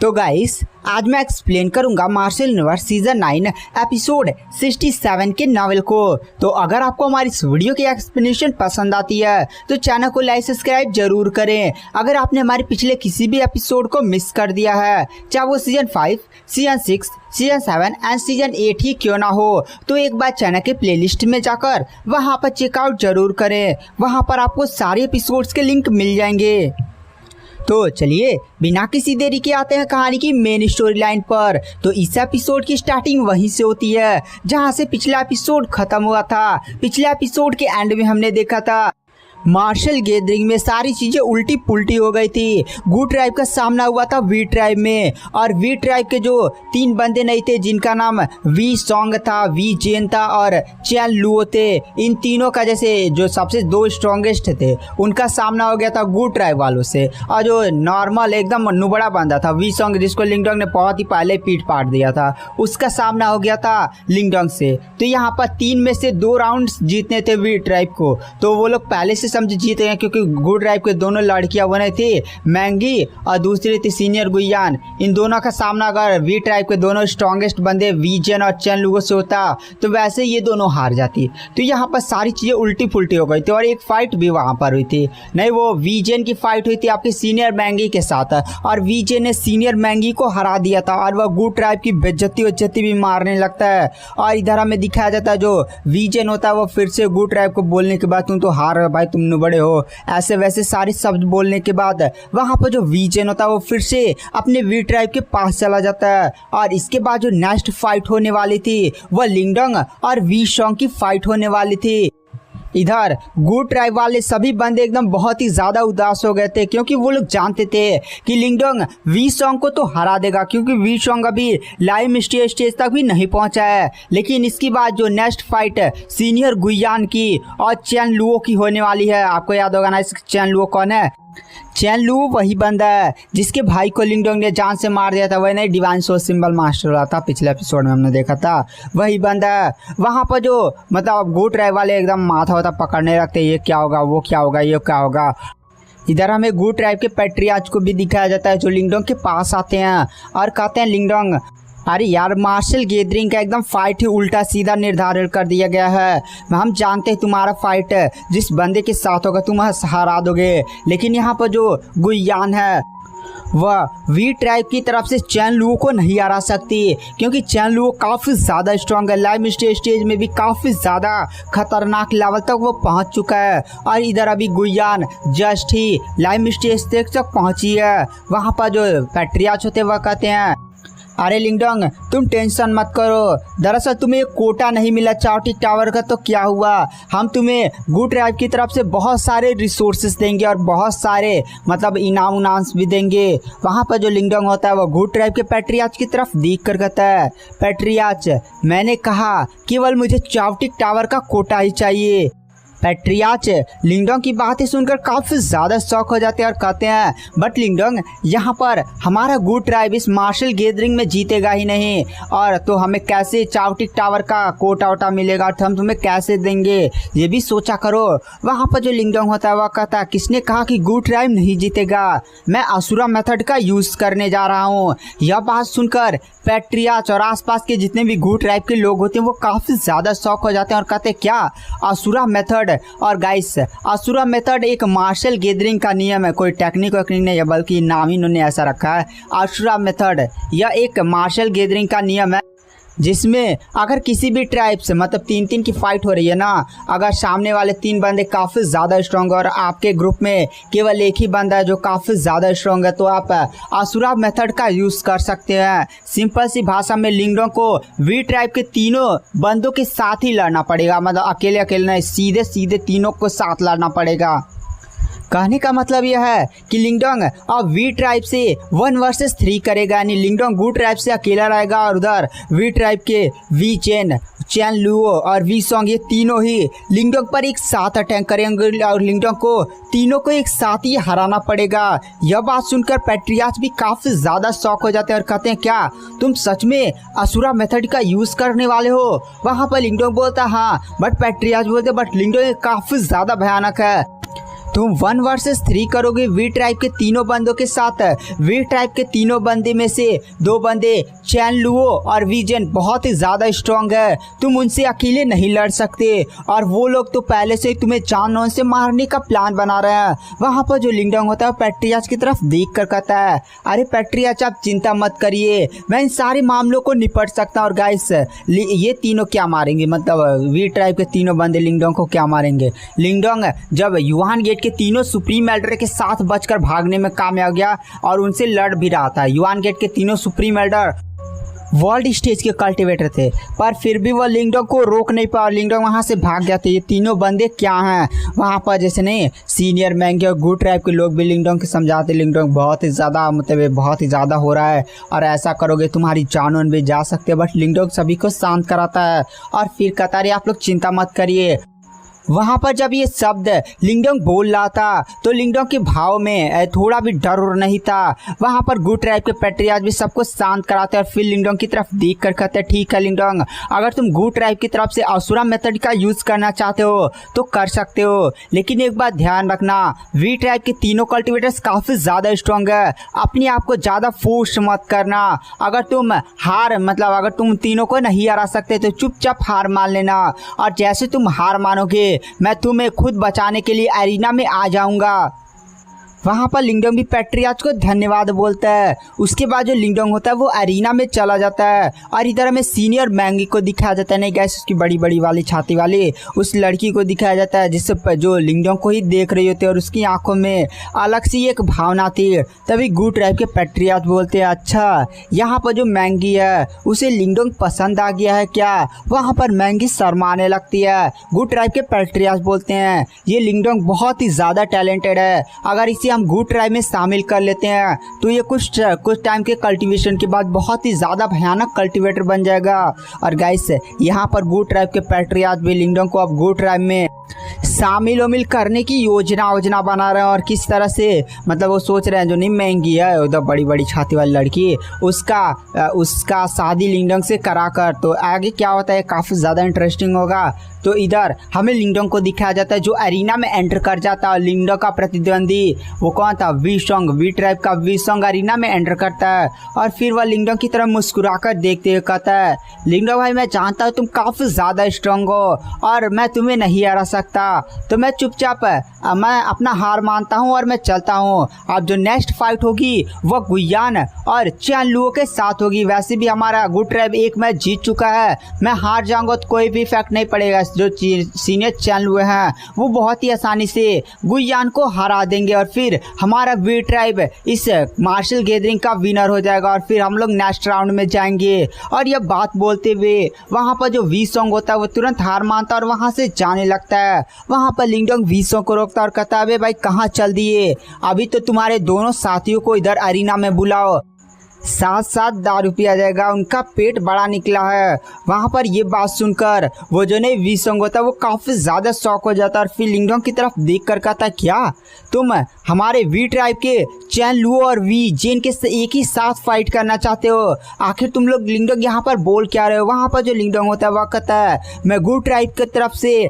तो गाइस आज मैं एक्सप्लेन करूंगा मार्शल यूनिवर्स सीजन 9 एपिसोड 67 के नॉवेल को। तो अगर आपको हमारी इस वीडियो की एक्सप्लेनेशन पसंद आती है तो चैनल को लाइक सब्सक्राइब जरूर करें। अगर आपने हमारे पिछले किसी भी एपिसोड को मिस कर दिया है, चाहे वो season 5, season 6, season 7 and season 8 ही क्यों ना हो, तो एक बार चैनल के प्लेलिस्ट में जाकर वहां पर चेकआउट जरूर करें। वहां पर आपको सारे एपिसोड्स के लिंक मिल जाएंगे। तो चलिए बिना किसी देरी के आते हैं कहानी की मेन स्टोरी लाइन पर। तो इस एपिसोड की स्टार्टिंग वहीं से होती है जहां से पिछला एपिसोड खत्म हुआ था। पिछले एपिसोड के एंड में हमने देखा था मार्शल गैदरिंग में सारी चीजें उल्टी पुल्टी हो गई थी। गू ट्राइब का सामना हुआ था वी ट्राइब में, और वी ट्राइब के जो 3 बंदे नहीं थे जिनका नाम वी सॉन्ग था, वी जेन था और चैन लुओ थे, इन तीनों का जैसे जो सबसे 2 स्ट्रॉन्गेस्ट थे उनका सामना हो गया था गू ट्राइब वालों से। और जो नॉर्मल एकदम नुबड़ा बंदा था वी सॉन्ग, जिसको लिंगडोंग ने बहुत ही पहले पीठ पाट दिया था, उसका सामना हो गया था लिंगडोंग से। तो यहाँ पर 3 में से 2 राउंड्स जीतने थे वी ट्राइब को, तो वो लोग पहले से समझ जीते हैं क्योंकि गू ट्राइब के दोनों लड़कियां बने थी, मैंगी और दूसरी थी सीनियर गुयान। इन दोनों का सामना अगर वी ट्राइब के दोनों स्ट्रॉन्गेस्ट बंदे वी जेन और चैन लुओ से होता तो वैसे ये दोनों हार जाती। तो यहाँ पर सारी चीजें उल्टी पुल्टी हो गई थी और एक फाइट भी वहां पर हुई थी। नहीं, वो वी जेन की फाइट हुई थी आपकी सीनियर मैंगी के साथ, और वी जेन ने सीनियर मैंगी को हरा दिया था और वह गू ट्राइब की बेइज्जती भी मारने लगता है। और इधर हमें दिखाया जाता है जो वी जेन होता है वो फिर से गू ट्राइब को बोलने के बाद तुम तो हार रहे भाई, तुम बड़े हो, ऐसे वैसे सारे शब्द बोलने के बाद वहां पर जो वी जेन होता है वो फिर से अपने वी ट्राइब के पास चला जाता है। और इसके बाद जो नेक्स्ट फाइट होने वाली थी वह लिंगडोंग और वी सॉन्ग की फाइट होने वाली थी। इधर गू ट्राइब वाले सभी बंदे एकदम बहुत ही ज्यादा उदास हो गए थे क्योंकि वो लोग जानते थे कि लिंगडोंग वी सॉन्ग को तो हरा देगा, क्योंकि वी सॉन्ग अभी लाइव स्टेज तक भी नहीं पहुंचा है। लेकिन इसके बाद जो नेक्स्ट फाइट सीनियर गुयान की और चैन लुओ की होने वाली है, आपको याद होगा ना चैन लुओ कौन है? चैन लुओ वही बंदा है जिसके भाई को लिंगडोंग ने जान से मार दिया था। वही नहीं डिवाइन सोल सिंबल मास्टर रहा था, पिछले एपिसोड में हमने देखा था, वही बंदा है। वहां पर जो मतलब गू ट्राइब वाले एकदम माथा वाथा पकड़ने रखते, ये क्या होगा, वो क्या होगा, ये क्या होगा। इधर हमें गू ट्राइब के पैट्रियार्च को भी दिखाया जाता है जो लिंगडोंग के पास आते हैं और कहते हैं लिंगडोंग अरे यार मार्शल गैदरिंग का एकदम फाइट ही उल्टा सीधा निर्धारित कर दिया गया है। हम जानते हैं तुम्हारा फाइट जिस बंदे के साथ होगा तुम हरा दोगे, लेकिन यहाँ पर जो गुयान है वह वी ट्राइब की तरफ से चैन लुओ को नहीं हरा सकती, क्योंकि चैन लुओ काफ़ी ज़्यादा स्ट्रॉन्ग है। लाइव स्टेज में भी काफ़ी ज़्यादा खतरनाक लेवल तक वो पहुंच चुका है। और इधर अभी गुयान जस्ट ही लाइव स्टेज तक पहुंची है। वहाँ पर जो पैट्रियार्च होते वह कहते हैं अरे लिंगडोंग तुम टेंशन मत करो, दरअसल तुम्हें कोटा नहीं मिला चाओटिक टावर का, तो क्या हुआ, हम तुम्हें गू ट्राइब की तरफ से बहुत सारे रिसोर्सेस देंगे और बहुत सारे मतलब इनाम भी देंगे। वहाँ पर जो लिंगडोंग होता है वो गू ट्राइब के पैट्रियार्च की तरफ देख कर कहता है पैट्रियार्च मैंने कहा केवल मुझे चाओटिक टावर का कोटा ही चाहिए। पैट्रियार्च लिंगडोंग की बातें सुनकर काफ़ी ज़्यादा शौक हो जाते हैं और कहते हैं बट लिंगडोंग यहाँ पर हमारा गू ट्राइब इस मार्शल गैदरिंग में जीतेगा ही नहीं, और तो हमें कैसे चाओटिक टावर का कोटा वोटा मिलेगा और हम तुम्हें कैसे देंगे, ये भी सोचा करो। वहाँ पर जो लिंगडोंग होता है वह कहता है किसने कहा कि गू ट्राइब नहीं जीतेगा, मैं असुरा मेथड का यूज़ करने जा रहा हूँ। यह बात सुनकर पैट्रियार्च और आसपास के जितने भी गू ट्राइब के लोग होते हैं वो काफ़ी ज़्यादा शौक हो जाते हैं और कहते हैं क्या असुरा मेथड। और गाइस असुरा मेथड एक मार्शल गैदरिंग का नियम है, कोई टेक्निक वेक्निक नहीं है, बल्कि नाम ही इन्होंने ऐसा रखा है असुरा मेथड। यह एक मार्शल गैदरिंग का नियम है जिसमें अगर किसी भी ट्राइब से मतलब 3-3 की फाइट हो रही है ना, अगर सामने वाले 3 बंदे काफ़ी ज़्यादा स्ट्रॉन्ग और आपके ग्रुप में केवल एक ही बंदा है जो काफ़ी ज़्यादा स्ट्रॉन्ग है, तो आप असुरा मेथड का यूज़ कर सकते हैं। सिंपल सी भाषा में लिंगडोंग को वी ट्राइब के तीनों बंदों के साथ ही लड़ना पड़ेगा, मतलब अकेले अकेले नहीं, सीधे सीधे तीनों को साथ लड़ना पड़ेगा। कहने का मतलब यह है कि लिंगडोंग अब वी ट्राइब से 1 वर्सेस 3 करेगा, यानी लिंगडोंग गू ट्राइब से अकेला रहेगा और उधर वी ट्राइब के वी चैन लुओ और वी सॉन्ग ये तीनों ही लिंगडोंग पर एक साथ अटैक करेंगे और लिंगडोंग को तीनों को एक साथ ही हराना पड़ेगा। यह बात सुनकर पैट्रियार्च भी काफ़ी ज़्यादा शौक हो जाते हैं और कहते हैं क्या तुम सच में असुरा मेथड का यूज़ करने वाले हो। वहाँ पर लिंगडोंग बोलता हाँ, बट पैट्रियार्च बोलते बट लिंगडोंग काफ़ी ज़्यादा भयानक है। तुम 1 वर्सेस 3 करोगे वी ट्राइब के तीनों बंदों के साथ। वी ट्राइब के तीनों बंदे में से 2 बंदे चैन लुओ और वीजन बहुत ही ज़्यादा स्ट्रॉन्ग है, तुम उनसे अकेले नहीं लड़ सकते। और वो लोग तो पहले से ही तुम्हें जानों से मारने का प्लान बना रहे हैं। वहाँ पर जो लिंगडोंग होता है पैट्रियाज की तरफ देख कर कहता है, अरे पैट्रियाज आप चिंता मत करिए, मैं इन सारे मामलों को निपट सकता हूँ। और गाइस ये तीनों क्या मारेंगे, मतलब वी ट्राइब के तीनों बंदे लिंगडोंग को क्या मारेंगे। लिंगडोंग जब युआन गेट के तीनों सुप्रीम एल्डर के साथ बचकर भागने में कामयाब गया और उनसे लड़ भी रहा था। युआन गेट के तीनों सुप्रीम एल्डर वर्ल्ड स्टेज के कल्टिवेटर थे, पर फिर भी वह लिंगडोंग को रोक नहीं पाया। लिंगडोंग वहाँ से भाग गया था। ये तीनों बंदे क्या हैं वहाँ पर, जैसे नहीं सीनियर मैंगे और गुड ट्राइब के लोग भी लिंगडोंग के समझाते, लिंगडोंग बहुत ही ज़्यादा मतलब बहुत ही ज़्यादा हो रहा है और ऐसा करोगे तुम्हारी जान भी जा सकते हैं। बट लिंगडोंग सभी को शांत कराता है और फिर कहता है आप लोग चिंता मत करिए। वहाँ पर जब ये शब्द लिंगडोंग बोल रहा था तो लिंगडोंग के भाव में थोड़ा भी डर और नहीं था। वहाँ पर गुड ट्राइब के पैट्रियाज भी सबको शांत कराते और फिर लिंगडोंग की तरफ देख कर कहते ठीक है लिंगडोंग, अगर तुम गुड ट्राइब की तरफ से असुरा मेथड का यूज़ करना चाहते हो तो कर सकते हो, लेकिन एक बात ध्यान रखना, वी ट्राइब के तीनों कल्टिवेटर्स काफ़ी ज़्यादा स्ट्रॉन्ग है, अपने आप को ज़्यादा फोर्स मत करना। अगर तुम तीनों को नहीं हरा सकते तो चुपचाप हार मान लेना, और जैसे तुम हार मानोगे मैं तुम्हें खुद बचाने के लिए एरिना में आ जाऊंगा। वहाँ पर लिंगडोंग भी पैट्रियाज को धन्यवाद बोलता है। उसके बाद जो लिंगडोंग होता है वो एरिना में चला जाता है और इधर हमें सीनियर मैंगी को दिखाया जाता है। नहीं गैस, उसकी बड़ी बड़ी वाली छाती वाली उस लड़की को दिखाया जाता है जिससे जो लिंगडोंग को ही देख रही होती है और उसकी आंखों में अलग सी एक भावना थी। तभी गुड ट्राइब के पैट्रियाज बोलते हैं अच्छा यहाँ पर जो मैंगी है उसे लिंगडोंग पसंद आ गया है क्या। वहाँ पर मैंगी शर्माने लगती है। गुड ट्राइब के पैट्रियाज बोलते हैं ये लिंगडोंग बहुत ही ज़्यादा टैलेंटेड है, अगर इसे हम गुड ट्राइब में शामिल कर लेते हैं तो ये कुछ टाइम के कल्टीवेशन के बाद बहुत ही ज़्यादा भयानक कल्टीवेटर बन जाएगा। और गाइस यहाँ पर गुड ट्राइब के पैट्रियाज भी लिंगडोंग को अब गुड ट्राइब में शामिल करने की योजना बना रहे हैं। और किस तरह से मतलब वो सोच रहे हैं जो नहीं महंगी है उधर बड़ी बड़ी छाती वाली लड़की उसका शादी लिंगडोंग से कराकर, तो आगे क्या होता है काफ़ी ज़्यादा इंटरेस्टिंग होगा। तो इधर हमें लिंगडोंग को दिखाया जाता है जो एरिना में एंटर कर जाता है। लिंगडोंग का प्रतिद्वंदी वो कौन था, वीसोंग, वी ट्राइब का वीसोंग एरिना में एंटर करता है और फिर वह लिंगडोंग की तरफ मुस्कुराकर देखते हुए कहता है लिंगडोंग भाई मैं जानता हूँ तुम काफ़ी ज़्यादा स्ट्रांग हो और मैं तुम्हें नहीं हरा सकता, तो मैं चुपचाप मैं अपना हार मानता हूँ और मैं चलता हूँ। अब जो नेक्स्ट फाइट होगी वह गुयान और चैन लुओ के साथ होगी। वैसे भी हमारा गुड ट्राइब एक मैच जीत चुका है, मैं हार जाऊंगा तो कोई भी इफेक्ट नहीं पड़ेगा। जो सीनियर चैन लुओ हैं वो बहुत ही आसानी से गुयान को हरा देंगे और फिर हमारा वी ट्राइब इस मार्शल गैदरिंग का विनर हो जाएगा और फिर हम लोग नेक्स्ट राउंड में जाएंगे। और यह बात बोलते हुए वहाँ पर जो वीसोंग होता है वो तुरंत हार मानता है और वहाँ से जाने लगता है। वहाँ पर लिंगडोंग वीसोंग को रोकता और कहता है भाई कहाँ चल दिए, अभी तो तुम्हारे दोनों साथियों को इधर एरिना में बुलाओ, साथ साथ दारू पिया जाएगा, उनका पेट बड़ा निकला है। वहाँ पर ये बात सुनकर वो जो नहीं वीसोंग होता है वो काफ़ी ज़्यादा शॉक हो जाता है और फिर लिंगडोंग की तरफ देख कर कहता क्या तुम हमारे वी ट्राइब के चैन लुओ और वी जेन के एक ही साथ फाइट करना चाहते हो, आखिर तुम लोग लिंगडोंग यहाँ पर बोल क्या रहे हो। वहाँ पर जो लिंगडोंग होता है वह कहता है मैं गुड ट्राइब की तरफ से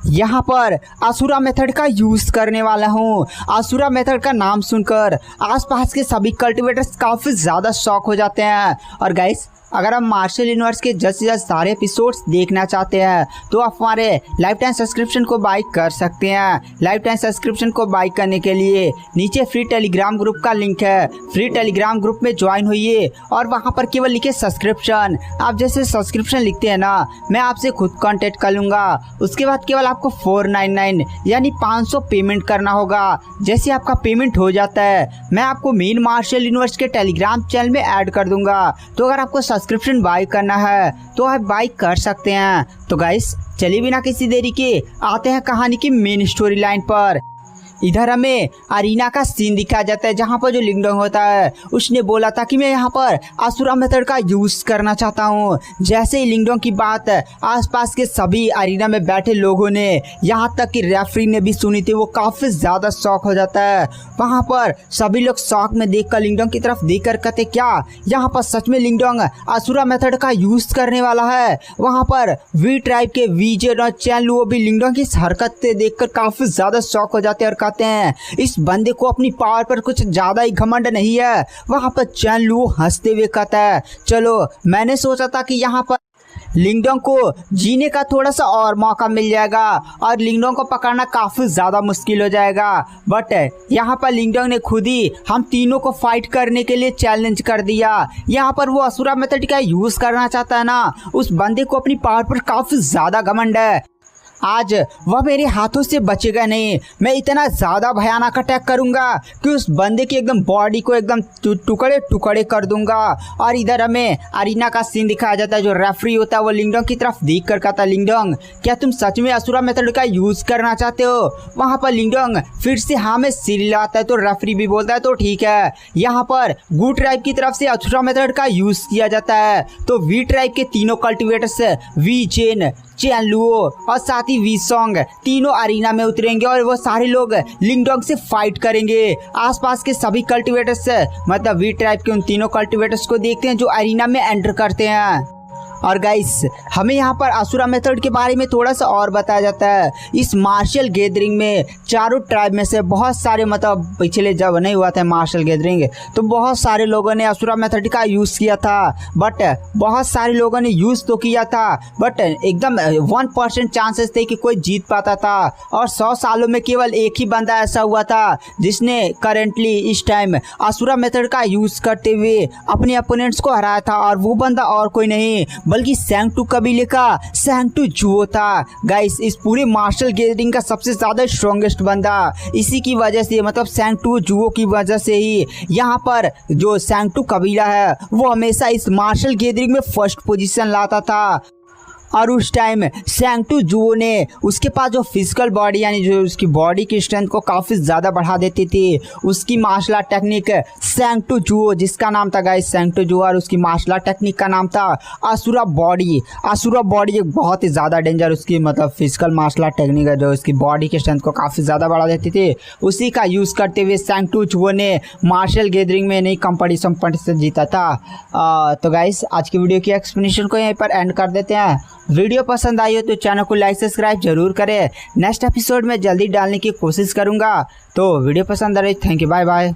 यहाँ पर असुरा मेथड का यूज़ करने वाला हूँ। असुरा मेथड का नाम सुनकर आसपास के सभी कल्टिवेटर्स काफ़ी ज़्यादा शॉक हो जाते हैं। और गाइस अगर आप मार्शल यूनिवर्स के जल्द से जल्द सारे एपिसोड्स देखना चाहते हैं तो आप हमारे लाइफ टाइम सब्सक्रिप्शन को बाय कर सकते हैं। लाइफ टाइम सब्सक्रिप्शन को बाय करने के लिए नीचे फ्री टेलीग्राम ग्रुप का लिंक है, फ्री टेलीग्राम ग्रुप में ज्वाइन होइए और वहां पर केवल लिखे सब्सक्रिप्शन। आप जैसे सब्सक्रिप्शन लिखते हैं ना मैं आपसे खुद कॉन्टेक्ट कर लूँगा। उसके बाद केवल आपको 499 यानी 500 पेमेंट करना होगा। जैसे आपका पेमेंट हो जाता है मैं आपको मेन मार्शल यूनिवर्स के टेलीग्राम चैनल में ऐड कर दूंगा। तो अगर आपको सब्सक्रिप्शन बाय करना है तो आप बाय कर सकते हैं। तो गाइस चलिए बिना किसी देरी के आते हैं कहानी की मेन स्टोरी लाइन पर। इधर हमें अरीना का सीन दिखाया जाता है जहाँ पर जो लिंगडोंग होता है उसने बोला था कि मैं यहाँ पर असुरा मेथड का यूज़ करना चाहता हूँ। जैसे ही लिंगडोंग की बात आसपास के सभी अरीना में बैठे लोगों ने यहाँ तक कि रेफरी ने भी सुनी थी, वो काफ़ी ज़्यादा शॉक हो जाता है। वहाँ पर सभी लोग शॉक में देखकर लिंगडोंग की तरफ देखकर कहते क्या यहाँ पर सच में लिंगडोंग असुरा मेथड का यूज़ करने वाला है। वहाँ पर वी ट्राइब के वीजेन और चैन लुओ भी लिंगडोंग की इस हरकत से देखकर काफ़ी ज़्यादा शॉक हो जाते हैं और कहते हैं इस बंदे को अपनी पावर पर कुछ ज़्यादा ही घमंड नहीं है। वहाँ पर चैन लू हंसते हुए कहता है, चलो मैंने सोचा था कि यहाँ पर लिंगडोंग को जीने का थोड़ा सा और मौका मिल जाएगा और लिंगडोंग को पकड़ना काफ़ी ज़्यादा मुश्किल हो जाएगा, बट यहाँ पर लिंगडोंग ने खुद ही हम तीनों को फाइट करने के लिए चैलेंज कर दिया। यहाँ पर वो असुरा मेथड का यूज़ करना चाहता है ना, उस बंदे को अपनी पावर पर काफ़ी ज़्यादा घमंड है। आज वह मेरे हाथों से बचेगा नहीं। मैं इतना ज़्यादा भयानक अटैक करूंगा कि उस बंदे की एकदम बॉडी को एकदम टुकड़े टुकड़े कर दूंगा। और इधर हमें अरीना का सीन दिखाया जाता है। जो रेफरी होता है वो लिंगडोंग की तरफ देख कर कहता है, लिंगडोंग क्या तुम सच में असुरा मेथड का यूज़ करना चाहते हो? वहाँ पर लिंगडोंग फिर से हाँ में सिर हिलाता है तो रेफरी भी बोलता है तो ठीक है। यहाँ पर गू ट्राइब की तरफ से असुरा मेथड का यूज़ किया जाता है तो वी ट्राइब के तीनों cultivators Wei Chen, Chan Luo और साथ ही वी सॉन्ग तीनों अरीना में उतरेंगे और वो सारे लोग लिंगडोंग से फाइट करेंगे। आसपास के सभी कल्टिवेटर्स मतलब वी ट्राइब के उन तीनों कल्टिवेटर्स को देखते हैं जो अरीना में एंटर करते हैं। और गाइस हमें यहाँ पर असुरा मेथड के बारे में थोड़ा सा और बताया जाता है। इस मार्शल गैदरिंग में चारों ट्राइब में से बहुत सारे मतलब पिछले जब नहीं हुआ था मार्शल गैदरिंग तो बहुत सारे लोगों ने असुरा मेथड का यूज़ किया था, बट बहुत सारे लोगों ने यूज़ तो किया था बट एकदम 1% चांसेस थे कि कोई जीत पाता था। और 100 सालों में केवल एक ही बंदा ऐसा हुआ था जिसने करेंटली इस टाइम असुरा मेथड का यूज़ करते हुए अपने अपोनेंट्स को हराया था और वो बंदा और कोई नहीं बल्कि सैंग-टू कबीले का सैंग-टू जुओ था। गाइस इस पूरे मार्शल गैदरिंग का सबसे ज़्यादा स्ट्रॉन्गेस्ट बंदा इसी की वजह से मतलब सैंग-टू जुओ की वजह से ही यहाँ पर जो सैंग-टू कबीला है वो हमेशा इस मार्शल गैदरिंग में फर्स्ट पोजीशन लाता था। और उस टाइम सैंग-टू जुओ ने उसके पास जो फिजिकल बॉडी यानी जो उसकी बॉडी की स्ट्रेंथ को काफ़ी ज़्यादा बढ़ा देती थी उसकी मार्शल आर्ट टेक्निक सैंग-टू जुओ जिसका नाम था गाइस सैंग-टू जुओ और उसकी मार्शल आर्ट टेक्निक का नाम था असुरा बॉडी। असुरा बॉडी एक बहुत ही ज़्यादा डेंजर उसकी मतलब फिजिकल मार्शल आर्ट टेक्निक है जो उसकी बॉडी की स्ट्रेंथ को काफ़ी ज़्यादा बढ़ा देती थी। उसी का यूज़ करते हुए सैंग-टू जुओ ने मार्शल गैदरिंग में नई कंपटीशन जीता था। तो गाइस आज की वीडियो की एक्सप्लेनेशन को यहीं पर एंड कर देते हैं। वीडियो पसंद आई हो तो चैनल को लाइक सब्सक्राइब जरूर करें। नेक्स्ट एपिसोड में जल्दी डालने की कोशिश करूंगा। तो वीडियो पसंद आ रही थैंक यू, बाय बाय।